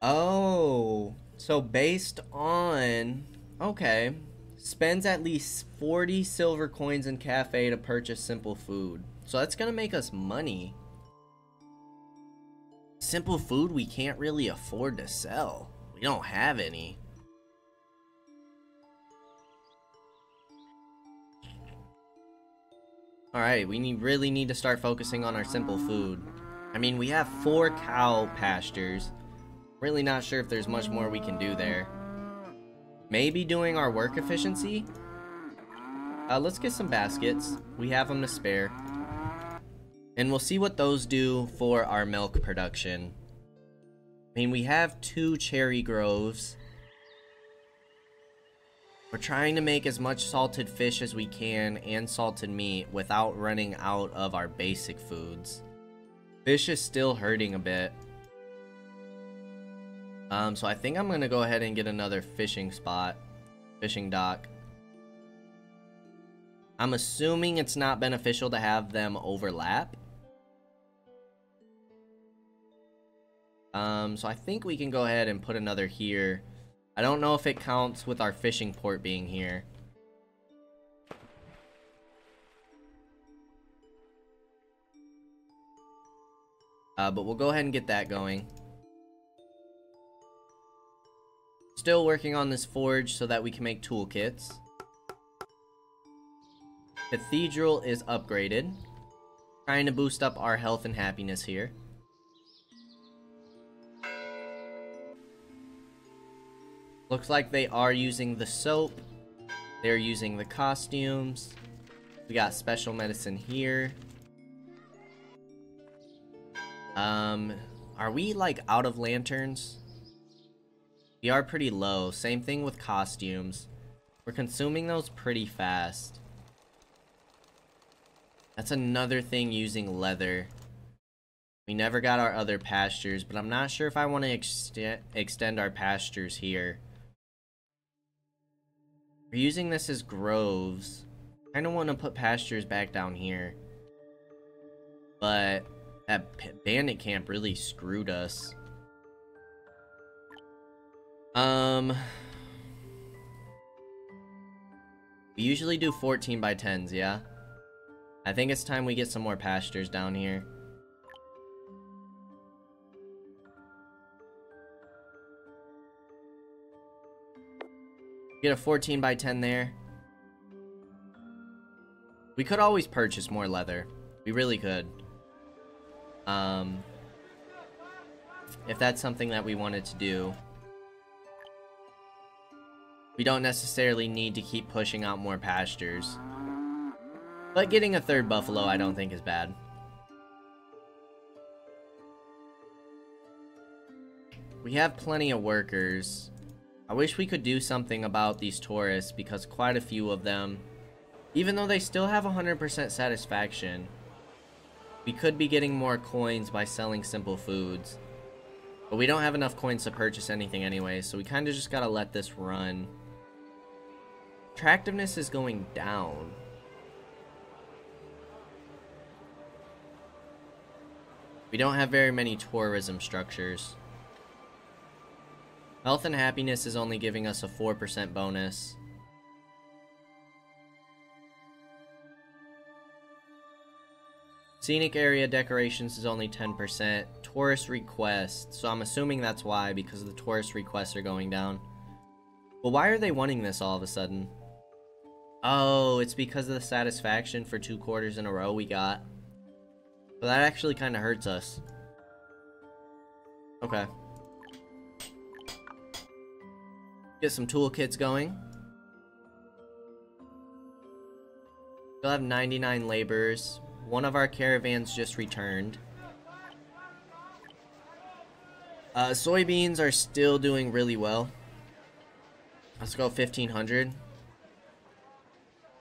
Oh, so based on, okay, spends at least 40 silver coins in cafe to purchase simple food. So that's gonna make us money. Simple food we can't really afford to sell. We don't have any. Alright, we really need to start focusing on our simple food. I mean, we have 4 cow pastures. Really not sure if there's much more we can do there. Maybe doing our work efficiency? Let's get some baskets. We have them to spare. And we'll see what those do for our milk production. I mean, we have 2 cherry groves. We're trying to make as much salted fish as we can and salted meat without running out of our basic foods. Fish is still hurting a bit. So I think I'm gonna go ahead and get another fishing spot. Fishing dock. I'm assuming it's not beneficial to have them overlap. So I think we can go ahead and put another here. I don't know if it counts with our fishing port being here. But we'll go ahead and get that going. Still working on this forge so that we can make toolkits. Cathedral is upgraded. Trying to boost up our health and happiness here. Looks like they are using the soap. They're using the costumes. We got special medicine here. Are we like out of lanterns? We are pretty low. Same thing with costumes. We're consuming those pretty fast. That's another thing using leather. We never got our other pastures, but I'm not sure if I want to extend our pastures here. We're using this as groves. Kind of want to put pastures back down here. But that bandit camp really screwed us. We usually do 14 by 10s, yeah? I think it's time we get some more pastures down here. Get a 14 by 10 there. We could always purchase more leather. We really could. If that's something that we wanted to do. We don't necessarily need to keep pushing out more pastures. But getting a 3rd buffalo I don't think is bad. We have plenty of workers. I wish we could do something about these tourists because quite a few of them, even though they still have 100% satisfaction, we could be getting more coins by selling simple foods. But we don't have enough coins to purchase anything anyway, so we kind of just gotta let this run. Attractiveness is going down. We don't have very many tourism structures. Health and happiness is only giving us a 4% bonus. Scenic area decorations is only 10%. Tourist requests, so I'm assuming that's why, because the tourist requests are going down. But why are they wanting this all of a sudden? Oh, it's because of the satisfaction for 2 quarters in a row we got. So that actually kind of hurts us. Okay. Get some toolkits going. Still have 99 laborers. One of our caravans just returned. Soybeans are still doing really well. Let's go 1500.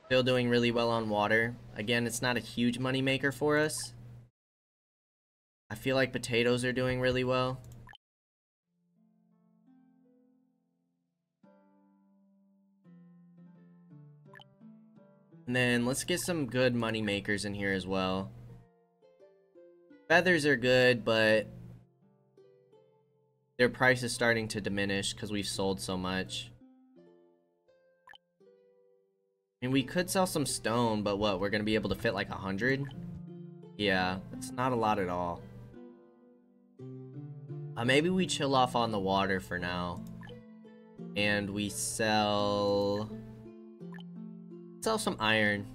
Still doing really well on water. Again, it's not a huge money maker for us. I feel like potatoes are doing really well. And then let's get some good money makers in here as well. Feathers are good, but their price is starting to diminish because we've sold so much. I mean, we could sell some stone, but what? We're going to be able to fit like 100? Yeah, that's not a lot at all. Maybe we chill off on the water for now. And we sell some iron.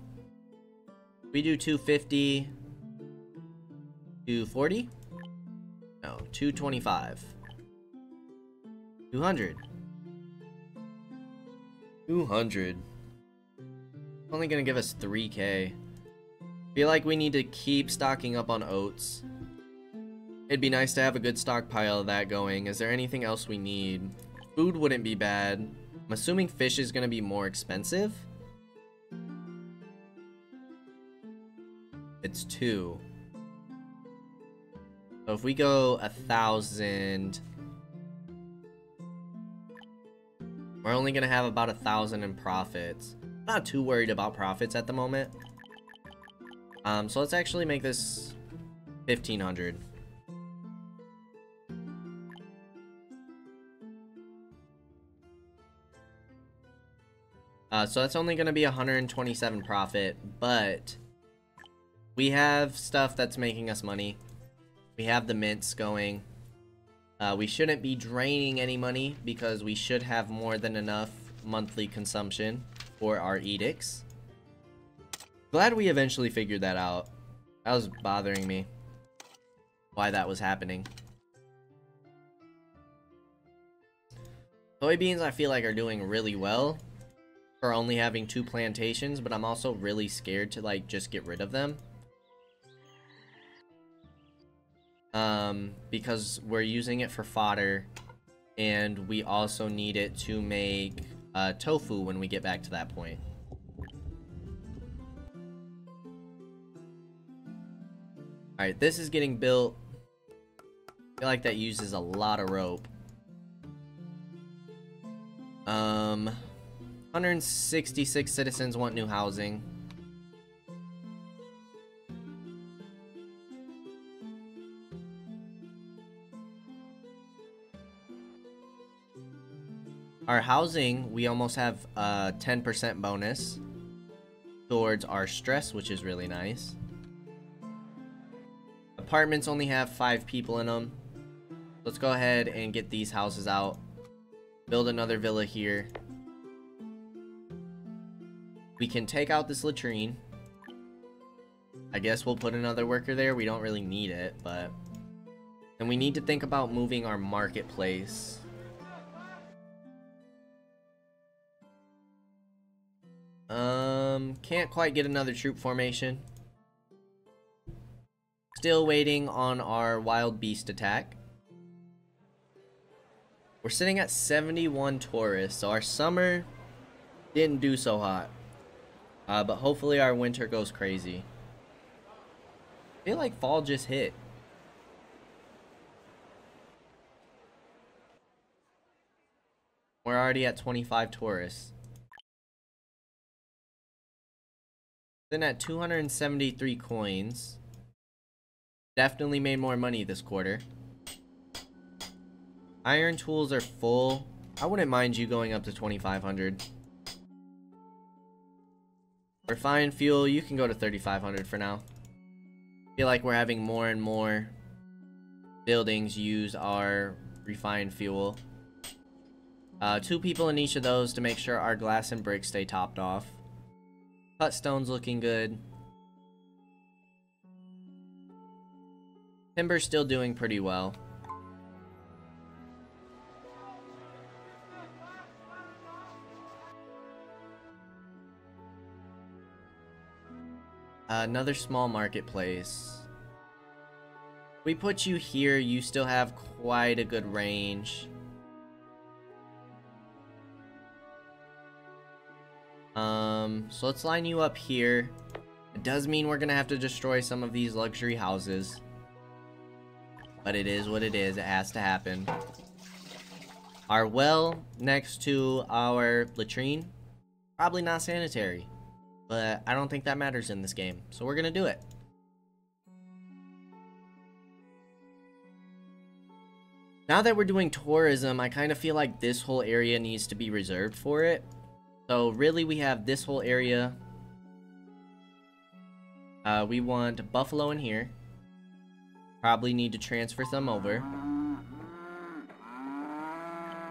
We do 250. 240? No, 225. 200. 200. Only gonna give us 3k. Feel like we need to keep stocking up on oats. It'd be nice to have a good stockpile of that going. Is there anything else we need? Food wouldn't be bad. I'm assuming fish is gonna be more expensive. It's 2. So if we go 1,000, we're only gonna have about 1,000 in profits. Not too worried about profits at the moment. So let's actually make this 1,500. So that's only gonna be 127 profit, but we have stuff that's making us money. We have the mints going. We shouldn't be draining any money because we should have more than enough monthly consumption for our edicts. Glad we eventually figured that out. That was bothering me. Why that was happening. Soybeans I feel like are doing really well for only having 2 plantations, but I'm also really scared to like just get rid of them. Because we're using it for fodder, and we also need it to make tofu when we get back to that point. Alright, this is getting built. I feel like that uses a lot of rope. 166 citizens want new housing. Our housing, we almost have a 10% bonus towards our stress, which is really nice. Apartments only have 5 people in them. Let's go ahead and get these houses out. Build another villa here. We can take out this latrine. I guess we'll put another worker there. We don't really need it, but... And we need to think about moving our marketplace. Can't quite get another troop formation. Still waiting on our wild beast attack. We're sitting at 71 tourists, so our summer didn't do so hot. But hopefully our winter goes crazy. I feel like fall just hit. We're already at 25 tourists. Then at 273 coins. Definitely made more money this quarter. Iron tools are full. I wouldn't mind you going up to 2,500. Refined fuel, you can go to 3,500 for now. Feel like we're having more and more buildings use our refined fuel. 2 people in each of those to make sure our glass and brick stay topped off. Cut stone's looking good. Timber's still doing pretty well. Another small marketplace. We put you here, you still have quite a good range. So let's line you up here. It does mean we're gonna have to destroy some of these luxury houses. But it is what it is, it has to happen. Our well next to our latrine, probably not sanitary. But I don't think that matters in this game, so we're gonna do it. Now that we're doing tourism, I kind of feel like this whole area needs to be reserved for it. So really we have this whole area. We want buffalo in here. Probably need to transfer some over.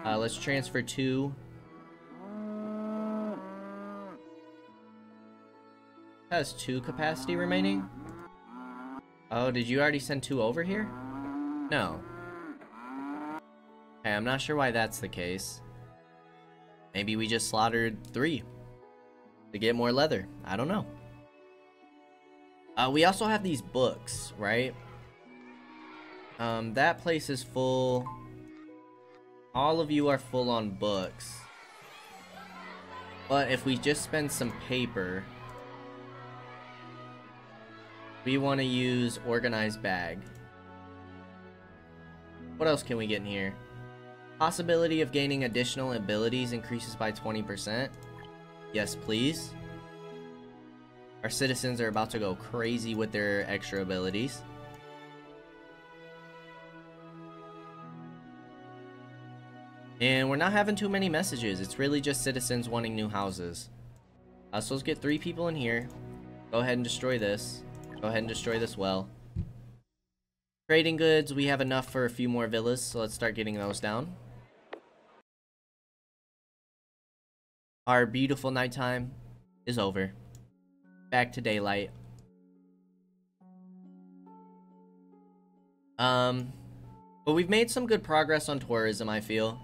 Let's transfer 2. Has 2 capacity remaining. Oh, did you already send 2 over here? No. Okay, I'm not sure why that's the case. Maybe we just slaughtered 3 to get more leather. I don't know. We also have these books, right? That place is full. All of you are full on books. But if we just spend some paper, we want to use organized bag. What else can we get in here? Possibility of gaining additional abilities increases by 20%. Yes, please. Our citizens are about to go crazy with their extra abilities. And we're not having too many messages. It's really just citizens wanting new houses. So let's get 3 people in here. Go ahead and destroy this. Go ahead and destroy this well. Trading goods, we have enough for a few more villas, so let's start getting those down. Our beautiful nighttime is over. Back to daylight. But we've made some good progress on tourism, I feel.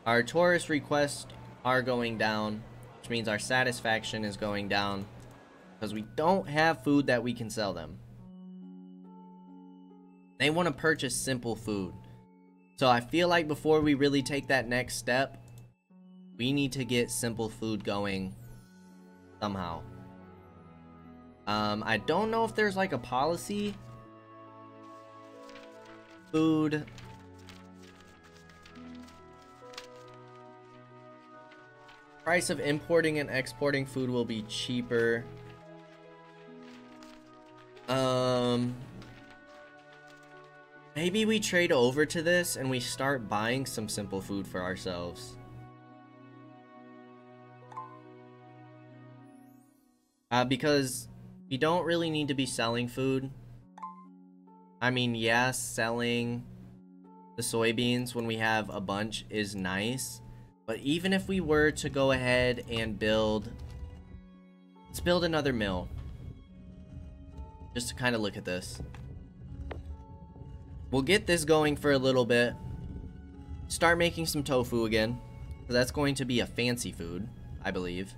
Our tourist requests are going down, which means our satisfaction is going down because we don't have food that we can sell them. They want to purchase simple food. So I feel like before we really take that next step, we need to get simple food going somehow. I don't know if there's like a policy. Food. Price of importing and exporting food will be cheaper. Maybe we trade over to this and we start buying some simple food for ourselves. Because we don't really need to be selling food. I mean, yes, selling the soybeans when we have a bunch is nice. But even if we were to go ahead and build... Let's build another mill. Just to kind of look at this. We'll get this going for a little bit. Start making some tofu again. That's going to be a fancy food, I believe.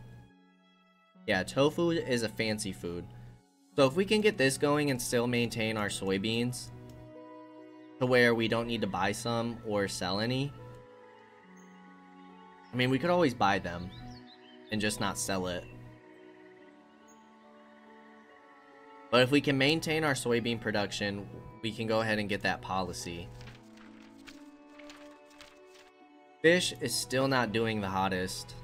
Yeah, tofu is a fancy food. So if we can get this going and still maintain our soybeans to where we don't need to buy some or sell any. I mean, we could always buy them and just not sell it. But if we can maintain our soybean production, we can go ahead and get that policy. Fish is still not doing the hottest.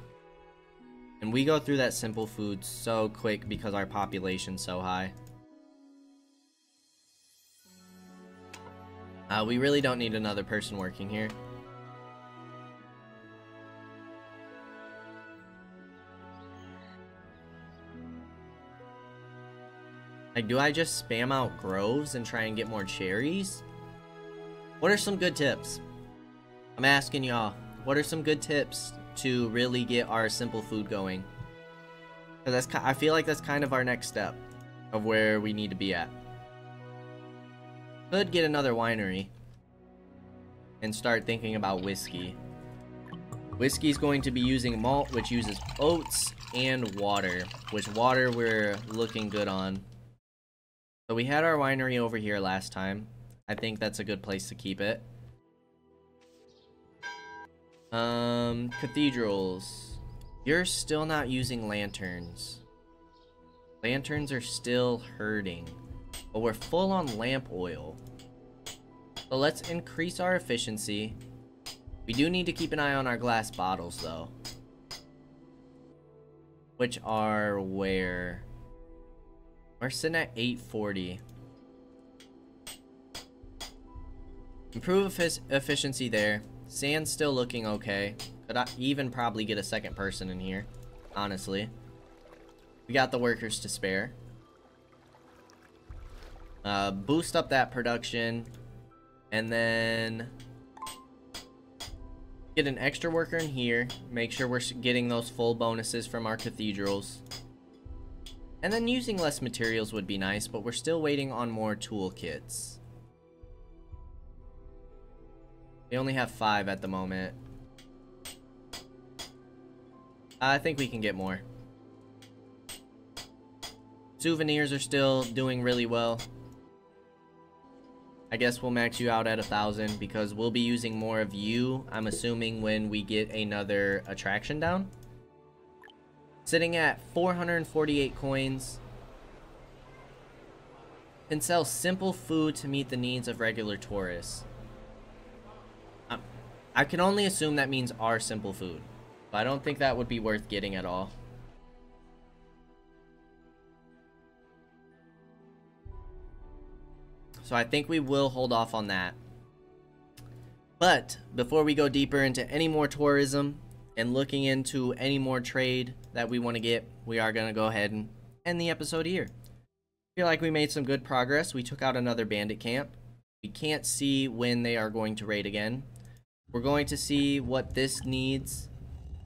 And we go through that simple food so quick because our population's so high. We really don't need another person working here. Like, do I just spam out groves and try and get more cherries? What are some good tips? I'm asking y'all, what are some good tips to really get our simple food going? Because I feel like that's kind of our next step of where we need to be at. Could get another winery and start thinking about whiskey. Whiskey's going to be using malt, which uses oats and water, which water we're looking good on. So we had our winery over here last time. I think that's a good place to keep it. Cathedrals. You're still not using lanterns. Lanterns are still hurting. But we're full on lamp oil. So let's increase our efficiency. We do need to keep an eye on our glass bottles though. Which are where? We're sitting at 840. Improve efficiency there. Sand's still looking okay. Could I even probably get a second person in here, honestly. We got the workers to spare. Boost up that production. And then get an extra worker in here. Make sure we're getting those full bonuses from our cathedrals. And then using less materials would be nice, but we're still waiting on more toolkits. We only have 5 at the moment. I think we can get more. Souvenirs are still doing really well. I guess we'll max you out at 1,000 because we'll be using more of you, I'm assuming, when we get another attraction down. Sitting at 448 coins. Can sell simple food to meet the needs of regular tourists. I can only assume that means our simple food. But I don't think that would be worth getting at all. So I think we will hold off on that. But before we go deeper into any more tourism and looking into any more trade that we want to get, we are going to go ahead and end the episode here. Feel like we made some good progress. We took out another bandit camp. We can't see when they are going to raid again. We're going to see what this needs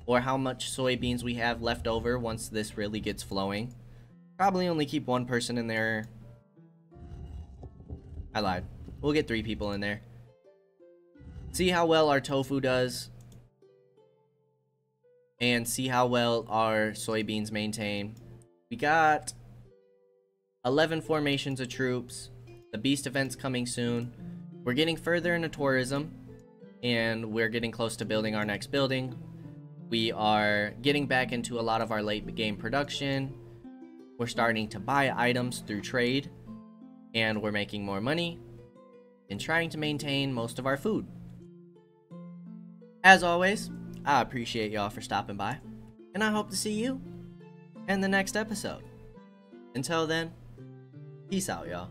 or how much soybeans we have left over once this really gets flowing. Probably only keep 1 person in there. I lied. We'll get 3 people in there. See how well our tofu does. And see how well our soybeans maintain. We got 11 formations of troops. The beast event's coming soon. We're getting further into tourism. And we're getting close to building our next building. We are getting back into a lot of our late game production. We're starting to buy items through trade. And we're making more money. And trying to maintain most of our food. As always, I appreciate y'all for stopping by. And I hope to see you in the next episode. Until then, peace out, y'all.